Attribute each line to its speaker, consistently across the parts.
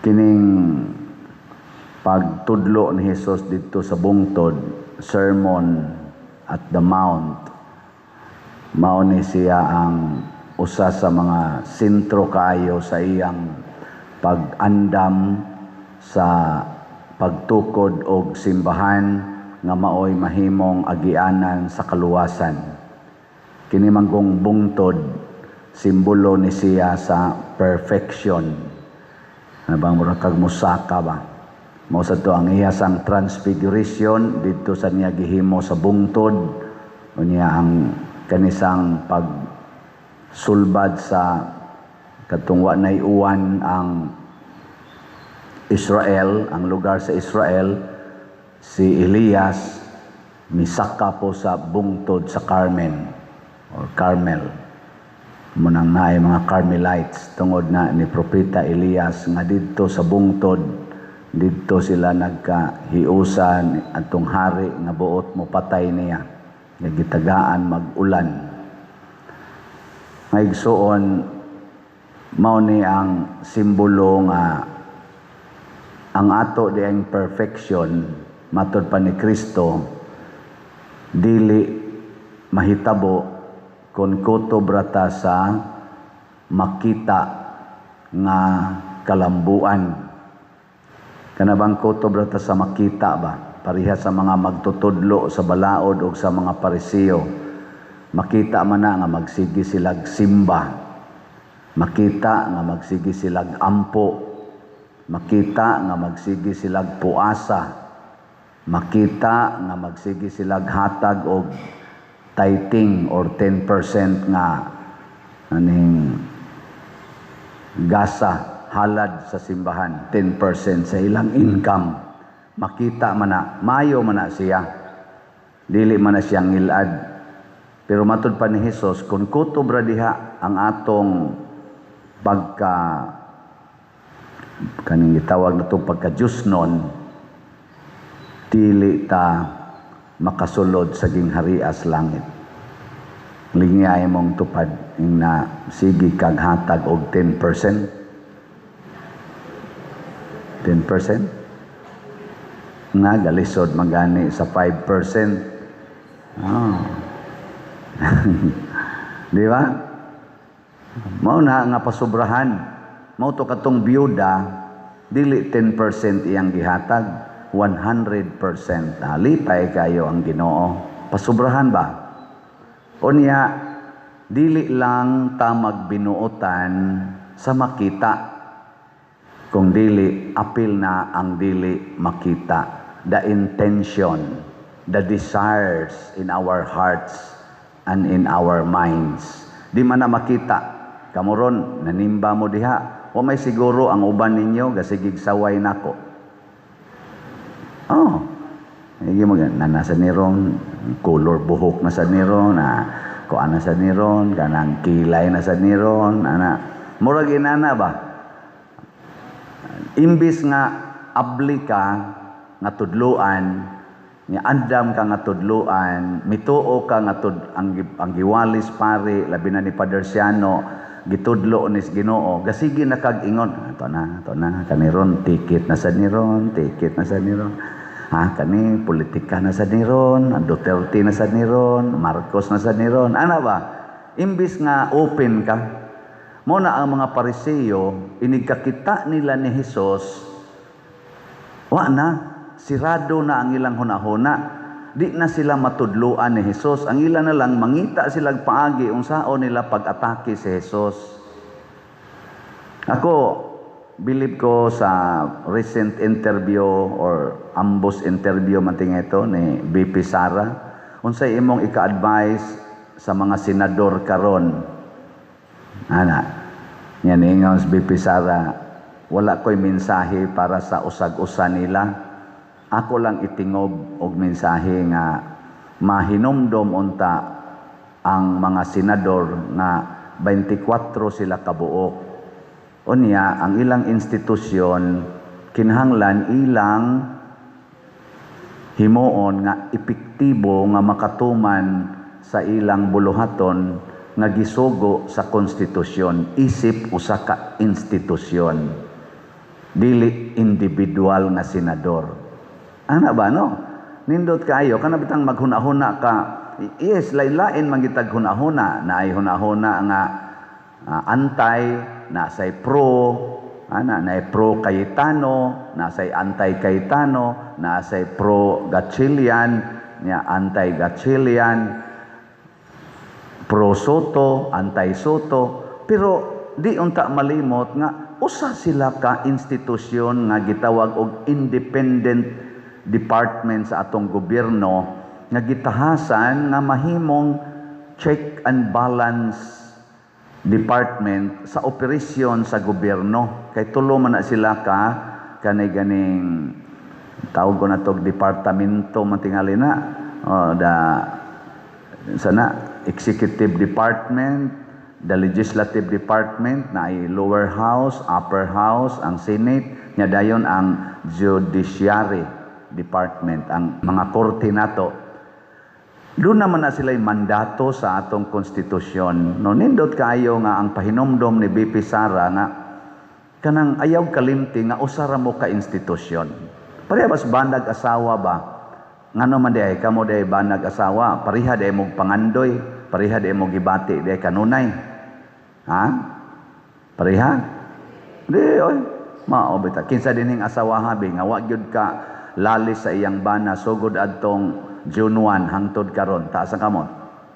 Speaker 1: kining pagtudlo ni Jesus dito sa bungtod, Sermon at the Mount, mao ni siya ang usa sa mga sentro kaayo sa iyang pag-andam sa pagtukod og simbahan nga maoy mahimong agianan sa kaluwasan. Kini manggong bungtod simbolo ni siya sa perfection. Bang mura kag musaka ba? Mao sa to ang iyasang transfiguration dito sa niya gihimo sa bungtod, unya ang kanisang pagsulbad sa katungwa nay uwan ang Israel, ang lugar sa Israel, si Elias misaka po sa bungtod sa Carmel or Carmel. Munang naay mga Carmelites tungod na ni Propeta Elias nga didto sa bungtod, didto sila nagkahiusan atong hari nga buot mo patay niya, nga gitagaan mag-ulan. Ngaigsuon, mao ni ang simbolo nga ang ato diayng perfection matud pa ni Kristo dili mahitabo kung kutobrata sa makita nga kalambuan. Kanabang kutobrata sa makita ba? Pariha sa mga magtutudlo sa balaod o sa mga parisiyo. Makita man na nga magsigi silag simba. Makita nga magsigi silag ampo. Makita nga magsigi silag puasa. Makita nga magsigi silag hatag og tithing or 10% nga aning gasa halad sa simbahan, 10% sa ilang income. Makita man na, mayo man na siya, dili man na siyang ngilad. Pero matud pa ni Jesus, kung kutobra diha ang atong kaning gitawag na itong pagka-Diyos-non, dili ta makasulod sa gingharias langit. Lingay mong tupad ing na sige kag hatag og 10%. 10%? Nga galisod magani sa 5%. Oh. Di ba? Mao na nga pasubrahan. Mao to katong biyuda, dili 10% iyang gihatag. 100%. Lipay kayo ang Ginoo. Pasubrahan ba? Unya, dili lang ta magbinuotan sa makita. Kung dili, apil na ang dili makita. The intention, the desires in our hearts and in our minds. Di man na makita. Kamuron, nanimba mo diha. O may siguro ang uban ninyo, gasigig saway nako. Oh, hindi mo na nasa niron, color buhok na sa niron, kuan na sa niron, kanang kilay na sa niron, murag inana ba? Imbis nga abli ka nga tudluan, nga andam ka nga tudluan, mituo ka nga ang giwalis pare, labi na ni Father Siano, gitudlo ni Ginoo, gasigi na kag ingon, ato na, kaniron, ticket na sa niron. Kani politika na sa niron, Duterte na sa niron, Marcos na sa niron. Ano ba? Imbis nga open ka, mo na ang mga Parisiyo, inigkakita nila ni Jesus, sirado na ang ilang hunahuna. Di na sila matudluan ni Jesus. Ang ilan na lang, mangita silang paagi, unsao nila pag-atake si Jesus. Ako, believe ko sa recent interview or ambush interview mating ito ni BP Sara, unsay imong ika-advise sa mga senador karon? Yan ingon si BP Sara, wala ko'y mensahe para sa usag-usa nila. Ako lang itingob og mensahe nga mahinomdom unta ang mga senador nga 24 sila kabuok. Unya, ang ilang institusyon, kinahanglan ilang himuon nga epektibo nga makatuman sa ilang buluhaton nga gisugo sa konstitusyon, isip usa ka institusyon. dili individual nga senador. Ana ba no? Nindot kayo kana bitang maghuna-huna ka. Yes, lain-lain mangitag hunahuna, na ay hunahuna nga antay, na say pro, na ay pro Cayetano, na say anti Cayetano, na say pro Gatchalian, nya anti Gatchalian, pro Soto, anti Soto, pero di unta malimot nga usa sila ka institusyon nga gitawag og independent department sa atong gobyerno nga gitahasan nga mahimong check and balance department sa operasyon sa gobyerno. Kay tulo man na sila ka kanay ganing tawag ko na tog departamento matingali na sana executive department, the legislative department na ay lower house, upper house, ang senate, nya dayon ang judiciary department, ang mga korte nato. Doon naman na sila yung mandato sa atong konstitusyon. No, nindot kayo nga ang pahinomdom ni BP Sara nga kanang ayaw kalimti nga usara mo ka institusyon. Parehas bandag asawa ba? Ngano man di ay kamo di banag asawa, pareha di mo pangandoy, pareha di mo gibati di kanunay. Ha? Pareha? Di oy. Mao bita kinsa dinhing asawa habi nga wa gyud ka lalis sa iyang bana sugod adtong June 1 hangtod karon taas ang kamot.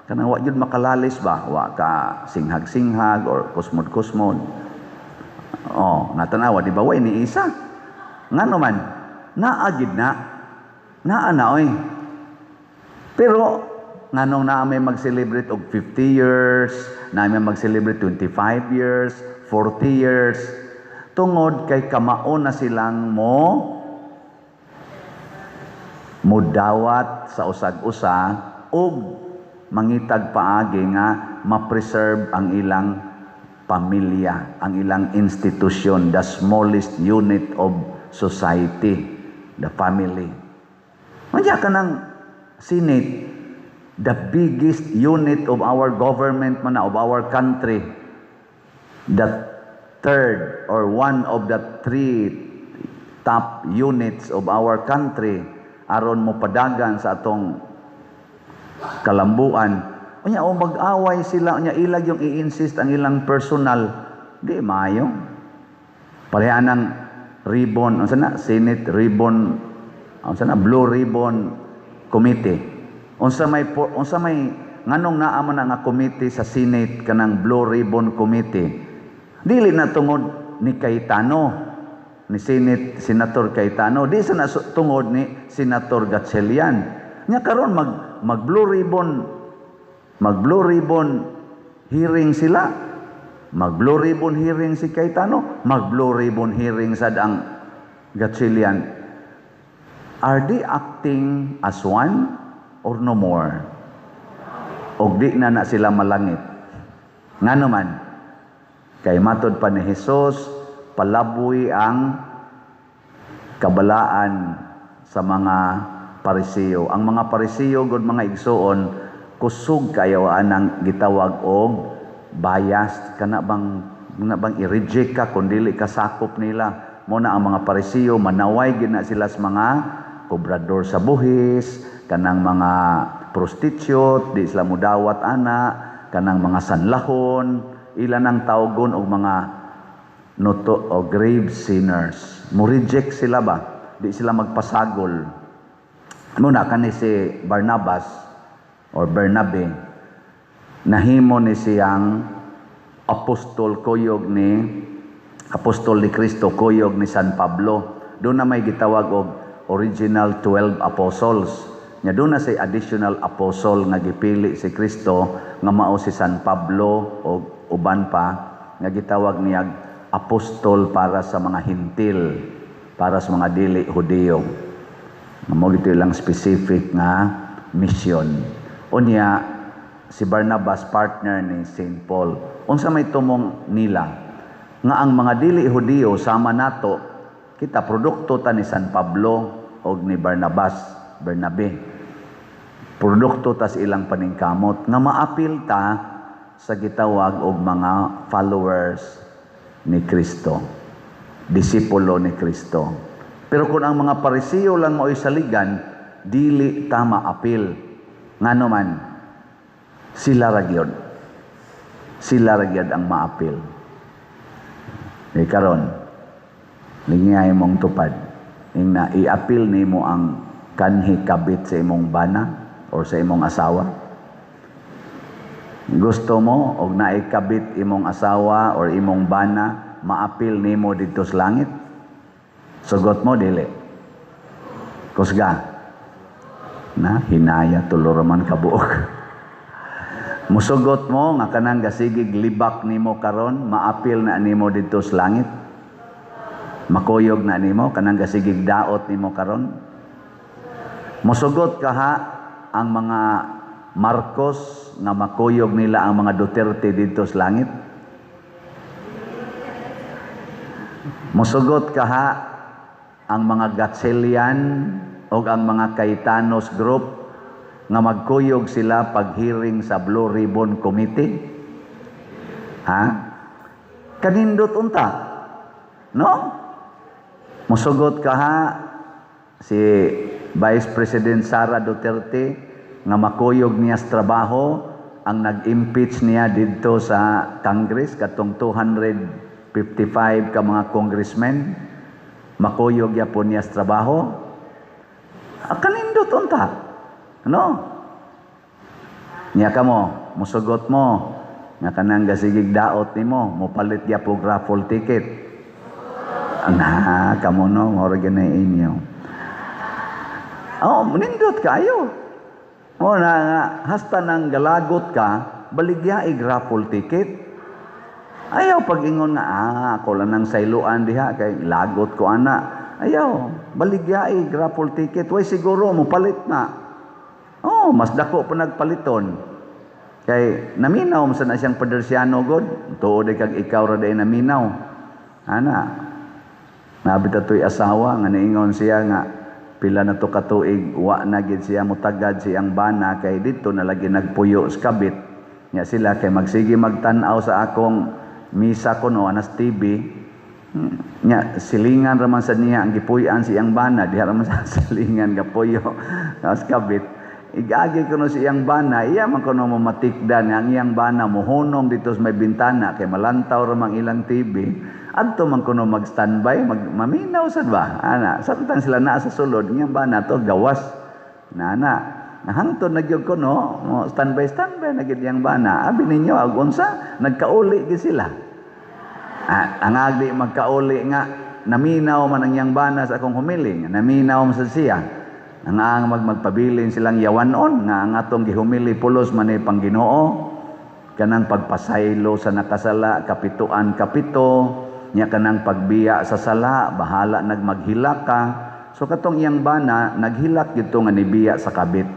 Speaker 1: Kanang wa gyud makalalis ba? Wa ka singhag-singhag or kusmod-kusmod. Oh, natanawa di ba way ni isa? Ngano man naagid na oy. Pero nganong na may mag-celebrate og 50 years, na may mag-celebrate 25 years, 40 years tungod kay kamao na silang mudawat sa usag-usa ug mangitag paagi nga ma-preserve ang ilang pamilya, ang ilang institusyon, the smallest unit of society, the family. Manja ka ng Senate, the biggest unit of our government man of our country, the third or one of the three top units of our country, aron mo padagan sa atong kalambuan. Unya o mag-away sila, unya ilag yung i-insist ang ilang personal, di maayo. Pareha ng ribbon, unsa na Senate ribbon, unsa na Blue Ribbon Committee. Unsa may nganong naa man nga committee sa Senate kanang Blue Ribbon Committee. Dili na tungod ni Cayetano, ni Senator Cayetano, di sa tungod ni Senator Gatchalian. Nya karon mag Blue Ribbon hearing sila. Mag Blue Ribbon hearing si Cayetano, mag Blue Ribbon hearing sad ang Gatchalian. Are they acting as one or no more? Og di na sila malangit. Ngano man kay matod pa ni Hesus, palaboy ang kabalaan sa mga Parisiyo. Ang mga Parisiyo gud mga igsoon kusog kayo anang gitawag og biased kana bang i-reject ka kun dili ka sakop nila. Mo na ang mga Parisiyo manaway gid na sila sa mga kobrador sa buhis, kanang mga prostitute, di sila mudawat ana, kanang mga sanlahon, ilan ang tawgon og mga noto o grave sinners. Mo-reject sila ba? Di sila magpasagol. Muna kani si Barnabas or Bernabe, nahimo ni siyang apostol ni Kristo kuyog ni San Pablo. Doon na may gitawag og original 12 apostles. Nya doon na say additional apostle nga gipili si Kristo nga mao si San Pablo o uban pa nga gitawag niya apostol para sa mga hintil, para sa mga dili Hudiyo. Mo gito lang specific nga mission. Unya si Barnabas partner ni St. Paul. Unsa may tumong nila nga ang mga dili Hudiyo sama nato, kita produkto ta ni San Pablo og ni Bernabe. Produkto ta sa ilang paningkamot nga maapil ta sa gitawag og mga followers ni Kristo. disipulo ni Kristo. Pero kung ang mga Pariseo lang mo'y saligan, dili tama apil. Ngano man, sila ragyod. Sila ragyod ang maapil. Karon, lingay mong tupad. Ing na iapil nimo ang kanhi kabit sa imong bana o sa imong asawa. Gusto mo og naikabit imong asawa or imong bana, maapil nimo didto sa langit? Sugot mo dili. Kusga. Na hinaya tulo man kabuok. Musugot mo nga kanang gasigig libak nimo karon, maapil na nimo didto sa langit? Makuyog na nimo kanang gasigig daot nimo karon? Musugot kaha ang mga Marcos nga makuyog nila ang mga Duterte dito sa langit? Musugot kaha ang mga Gatchalian o ang mga Cayetanos group nga magkuyog sila pag-hearing sa Blue Ribbon Committee? Ha? Kanindot unta? No? Musugot kaha si Vice President Sara Duterte nga makuyog niya sa trabaho ang nag-impeach niya dito sa Congress katong 255 ka mga congressmen, makuyog ya po niya sa trabaho? Kanindot unta? Ano? Niya ka mo, musugot mo nga kanang gasigig daot nimo, mopalit ya po raffle ticket. Kamo no, mora ganay inyo. Nindot kayo. Hasta nang galagot ka, baligya raffle ticket. Ayaw pag-ingon na, ako lang nang sailuan diha, kay lagot ko ana. Ayaw, baligya raffle ticket. Way siguro, mo palit na. Mas dako pa nagpaliton. Kay naminaw, masa na siyang padersyano god. Tuod kag ikaw ra day naminaw. Ana, nabita to'y asawa, nga naingon siya nga, pila na to katuig, wa na gid siya mutagad siyang bana, kay dito na lagi nagpuyo sa kabit. Nya sila kay magsige magtan-aw sa akong misa ko no, anas TV. Nya silingan raman sa niya ang gipuy-an siyang bana, diha raman sa silingan gapuyo sa kabit. Igagi ko no siyang bana, iya man kuno mo matikdan ang iyang bana mohunong dito sa may bintana kay malantaw ramang ilang TV. Adto man kuno mag-standby, maminaw sad ba? Ana, samtang sila naa sa sulod, ngayang ba na to gawas. Nahangtod nagyog kuno, standby na gid yang bana. Abi ninyo ag unsa nagkauli gid sila. Ang agdi magkauli nga naminaw man ang yang bana sa akong humiling, naminaw man sad siya. Ang magpabilin silang yawanon nga ang atong gihumili pulos man ay Pangginoo. Kanang pagpasaylo sa nakasala, kapituan kapito. Nya kanang pagbiya sa sala, bahala nagmaghilak ka. So katong iyang bana, naghilak dito nga nibiya sa kabit.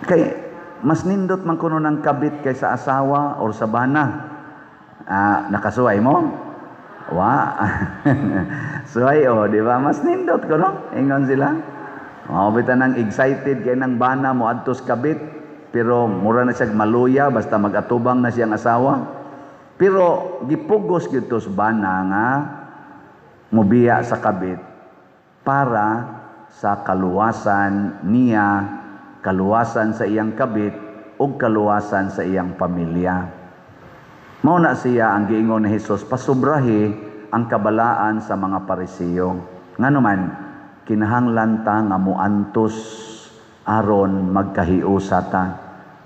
Speaker 1: Kay mas nindot man kuno ng kabit kaysa asawa or sa bana. Nakasuway mo? Suway di ba? Mas nindot kuno. Ingon sila. Bitan nang excited kay nang bana mo adtos kabit, pero mura na siya maluya basta magatubang na siyang asawa. Pero gipugos gito sa bana nga mubiya sa kabit para sa kaluwasan niya, kaluwasan sa iyang kabit ug kaluwasan sa iyang pamilya. Mao na siya ang giingon ni Hesus, pasubrahi ang kabalaan sa mga Pariseo. Nganuman kinahanglan ta nga muantos aron magkahiusa ta.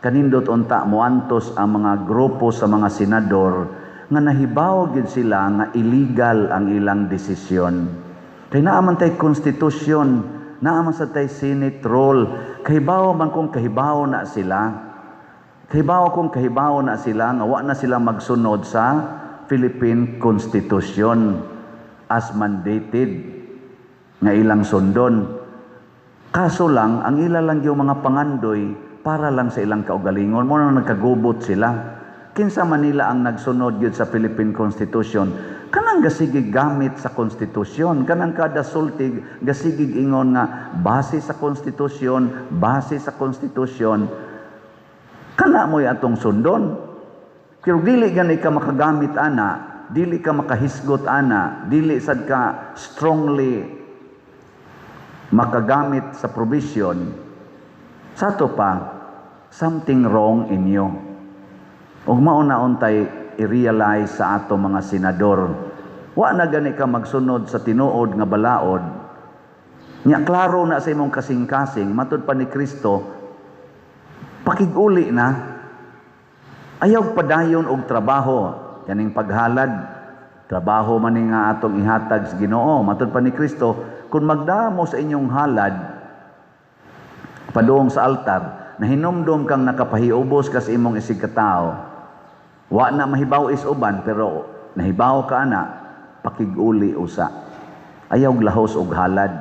Speaker 1: Kanindot unta muantos ang mga grupo sa mga senador nga nahibaw gid sila nga illegal ang ilang desisyon. Kay naaman tay konstitusyon, naaman sa tay Senate rule, kahibaw man kung kahibaw na sila. Kahibaw na sila nga wa na sila magsunod sa Philippine Constitution as mandated nga ilang sundon. Kaso lang ang ilalang yung mga pangandoy para lang sa ilang kaugalingon mo nang nagkagubot sila. Kinsa Manila ang nagsunod gyud sa Philippine Constitution, kanang gasigig gamit sa konstitusyon, kanang kada sultig gasigig ingon nga base sa konstitusyon, kana mo'y atong sundon. Pero dili gani ka makagamit ana dili ka makahisgot ana, dili sad ka strongly makagamit sa provision, sa to pa, something wrong in you. Ug mauna-on tay i-realize sa ato mga senador, wa na gani ka magsunod sa tinuod nga balaod. Nya klaro na sa imong kasing-kasing, matud pa ni Kristo, pakig-uli na. Ayaw padayon og trabaho, kaning paghalad, trabaho man ni nga atong ihatag sa Ginoo. Matud pa ni Kristo, kung magdamo sa inyong halad, paduong sa altar, na hinumdum kang nakapahiubos ka sa imong isig katao, wa na mahibaw is uban, pero nahibaw ka na, pakig-uli usa. Ayaw lahos og halad,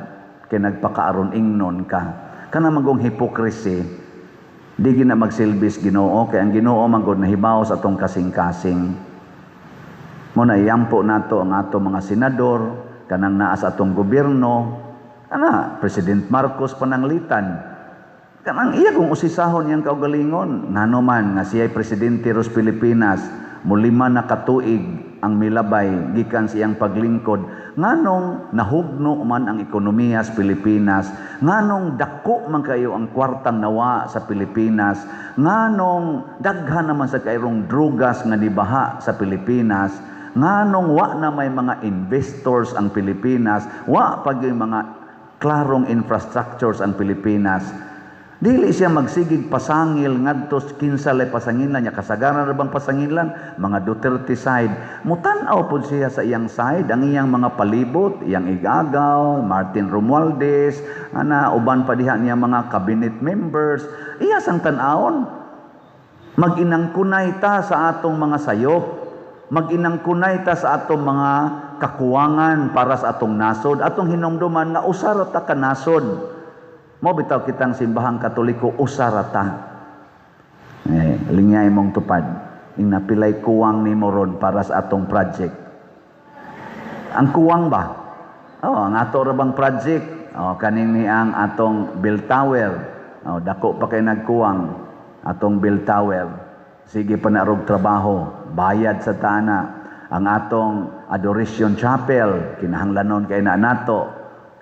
Speaker 1: kay nagpakaaron ingnon ka. Kana magong hypocrisy, di gina magsilbis Ginoo, kay ang Ginoo manggod nahibaw sa atong kasing-kasing. Muna iyampo nato ang ato mga senador, kanang naa sa atong gobyerno, kana President Marcos pananglitan, kanang iya kung usisahon iyang kaugalingon, ngano man nga siya'y presidente ros Pilipinas, mulima na katuig ang milabay gikan sa iyang paglingkod, nganong nahugno man ang ekonomiya sa Pilipinas, nganong dako man kayo ang kwartang nawa sa Pilipinas, nganong daghan naman sa kayrong drugas nga nibaha sa Pilipinas, nganong wa na may mga investors ang Pilipinas, wa pag yung mga klarong infrastructures ang Pilipinas. Dili siya magsigig pasangil ngadto kinsa lay pasangilan niya, kasagaran ra bang pasangilan mga Duterte side. Mutan-aw pud siya sa iyang side, ang iyang mga palibot, iyang igagaw, Martin Romualdez, ana uban pa diha niya mga cabinet members. Iya sang tan-awon. Mag-inangkunay ta sa atong mga sayop, mag-inangkunay ta sa atong mga kakuwangan para sa atong nasod, atong hinumduman nga usara ta ka nasod. Mo bitaw kitang simbahang Katoliko, usarata. Lingay mong tupad. Ing napilay kuwang ni moron para sa atong project. Ang kuwang ba? Ang ato rabang project. Kaning ni ang atong Bell Tower. Dako pa kay nagkuwang. Atong Bell Tower. Sige pa na rog trabaho. Bayad sa tana. Ang atong Adoration Chapel. Kinahanglanon kay na nato.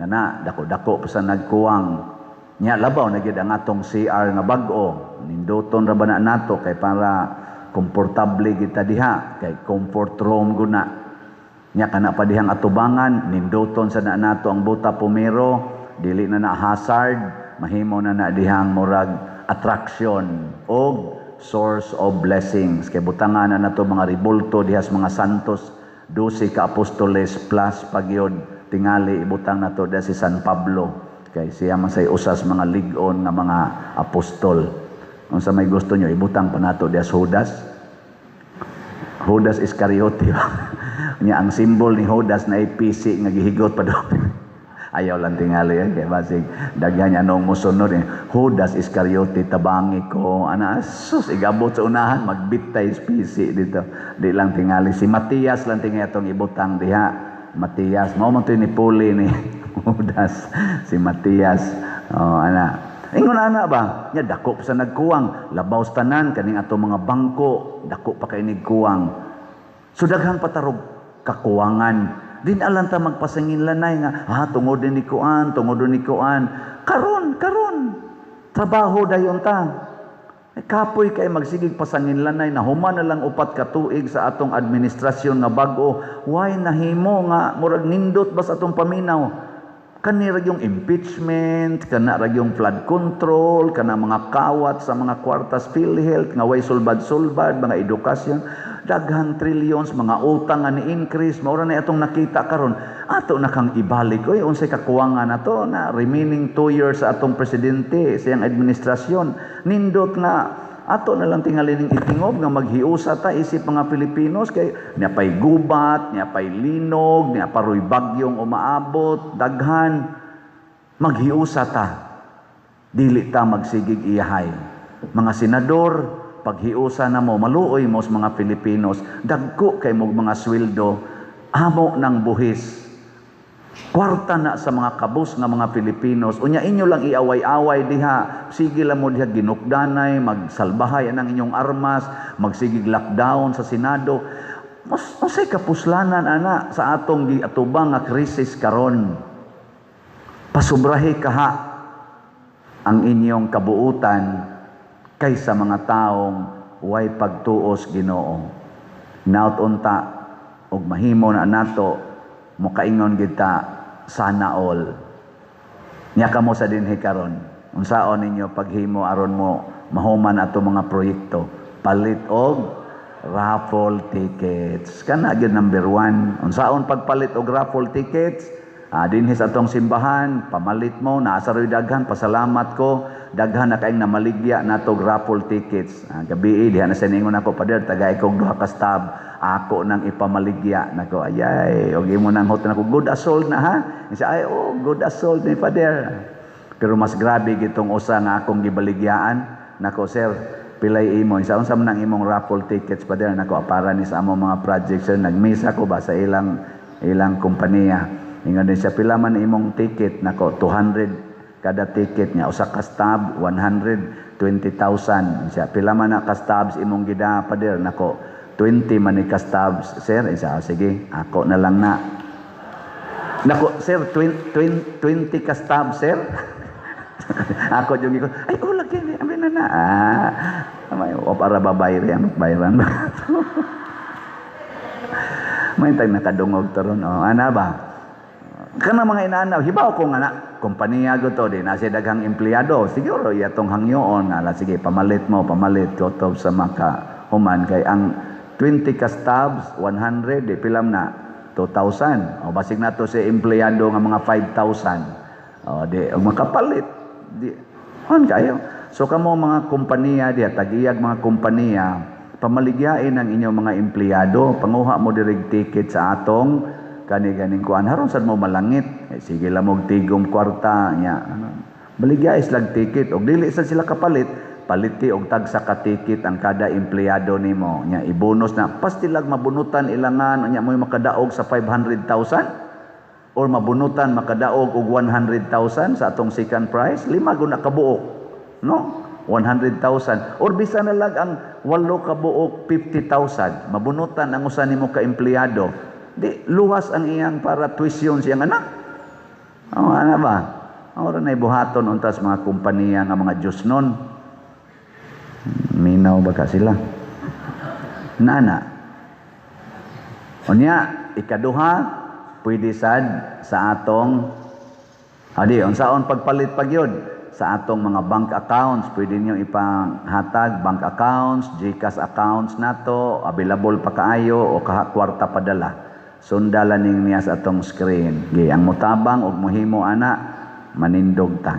Speaker 1: Kana, dako-dako pa sa nagkuwang. Nya labaw na gid ang atong CR nga bag-o, ninduton ra ba na nato kay para komportable kita diha, kay comfort room guna. Nya kana pa dihang atubangan, ninduton sa na nato ang buta pumero, dili na hazard, mahimo na dihang murag attraction o source of blessings. Kay butangan na nato mga ribulto diha sa mga santos, 12 ka apostoles plus pagyod tingali ibutang nato diha si San Pablo. Kay siya masay usas mga ligon nga mga apostol. Kung sa may gusto nyo, ibutang pa nato dias Judas. Judas Iscariote. Nya ang simbol ni Judas na ipisi nga gihigot pa doon. Ayaw lang tingali yan. Kaya basig daghan niya nung musunod. Judas Iscariote, tabangi ko. Sus, igabot sa unahan, magbitay pisi dito. Di lang tingali. Si Matias lang tingali itong ibutang diha. Matias. Mo to ni Puli ni Judas, si Matias. Ingon ana ba? Nya dako pa sa nagkuwang, labaw sa tanan kaning ato mga bangko, dako pa kay nigkuwang. So daghan patarog kakuwangan. Din alam ta magpasangin lanay nga, tungod ni kuan, tungod ni kuan. Karon trabaho dayon ta. Kapoy kay magsigig pasangin lanay na human na lang upat ka tuig sa atong administrasyon nga bag-o. Why nahimo nga murag nindot ba sa atong paminaw? Kani ra yung impeachment, kana ra yung flood control, kana mga kawat sa mga kwartas PhilHealth nga way sulbad-sulbad, mga edukasyon, daghang trillions, mga utang nga ni-increase, maura na itong nakita karon. Ato na kang ibalik, unsay kakuwangan na to na remaining 2 years sa atong presidente, sa iyang administrasyon. Nindot nga, ato na lang tingalin ng itingob nga maghiusa ta isip mga Pilipinos kay niya pay gubat, niya pay linog, niya paroy bagyong umaabot, daghan. Maghiusa ta. Dili ta magsigig iyahay. Mga senador, paghiusa na mo, maluoy mo sa mga Pilipinos, dagko kay mo mga sweldo, amo ng buhis. Kwarta na sa mga kabus nga mga Pilipinos. Unya inyo lang iaway-away diha. Sige lang mo diha ginukdanay, magsalbahay ang inyong armas, magsigig lockdown sa Senado. Unsay kapuslanan ana sa atong giatubang nga krisis karon. Pasubrahi kaha ang inyong kabuutan kaysa mga taong way pagtuos Ginoo. Naot unta og mahimo na nato mokaingon kita sana all. Nya kamo sa dinhi karon. Unsaon ninyo paghimo aron mo mahuman ato mga proyekto? Palit og raffle tickets. Kana gyud number 1. Unsaon pagpalit og raffle tickets? Dinhi sa atong simbahan, pamalit mo, naasa ro'y daghan, pasalamat ko, daghan na kaing namaligya nato raffle tickets. Gabi, diha na siningon ako, Pader, tagay kong 2 ka stab, ako nang ipamaligya. Nako, ayay, og imo nang hot nako, good as sold na ha? Isa, ay, good as sold ni Pader. Pero mas grabe gitong usa nga akong gibaligyaan. Nako, sir, pilay imo. Isa, unsa man ang imong raffle tickets, Pader? Nako, para ni sa among mga projects, sir, nag-miss ako ba sa ilang kompanya. Ingon din siya, pila man imong ticket? Nako, 200 kada ticket niya. Usa ka stab, 120,000. Siya, pila man na ka stabs imong gida, Pader? Nako, 20 man ni ka stabs, sir. Isa, sige, ako na lang na. Nako, sir, 20 ka stabs, sir. Ako yung iko, ay, lagi ni, amin na. O para babayran, bayran ba? May tag nakadungog to ron. Ana ba? Kana mga inaanaw, hibaw ko nga na, kompanya ko to, di na siya daghang empleyado. Siguro, yatong hangyoon, sige, pamalit kotob sa maka human. Kay ang 20 ka stabs, 100, di pilam na, 2,000. Basig na to si empleyado nga mga 5,000. Di, makapalit. Di, kayo. So, kamo mga kompanya, di, tagiyag mga kompanya, pamaligyain ang inyong mga empleyado, panguha mo direct ticket sa atong kani-ganing kuan haron sad mo malangit. Sige lang mo tigom kwarta nya. Baligya islag ticket og dili sad sila kapalit, paliti og tag sa ka ticket ang kada empleyado nimo. Nya ibonus na pastilag mabunutan ilangan nya mo makadaog sa 500,000 or mabunutan makadaog og 100,000 sa atong second prize, 5 gud na kabuok. No? 100,000 or bisan na lag ang 8 kabuok 50,000 mabunutan ang usa nimo ka empleyado. Di, luwas ang iyang para tuition siyang anak. Ano ba? Ora na ibuhaton untas mga kompanya nga mga Diyos nun. Minaw ba ka sila? Nana. Unya, ikaduha, pwede sad sa atong, unsaon pagpalit pagyod sa atong mga bank accounts, pwede niyo ipanghatag bank accounts, GCash accounts nato, available pa kaayo o kwarta padala. Sundalan ning niya sa atong screen. Ang mutabang og mohimo ana manindog ta.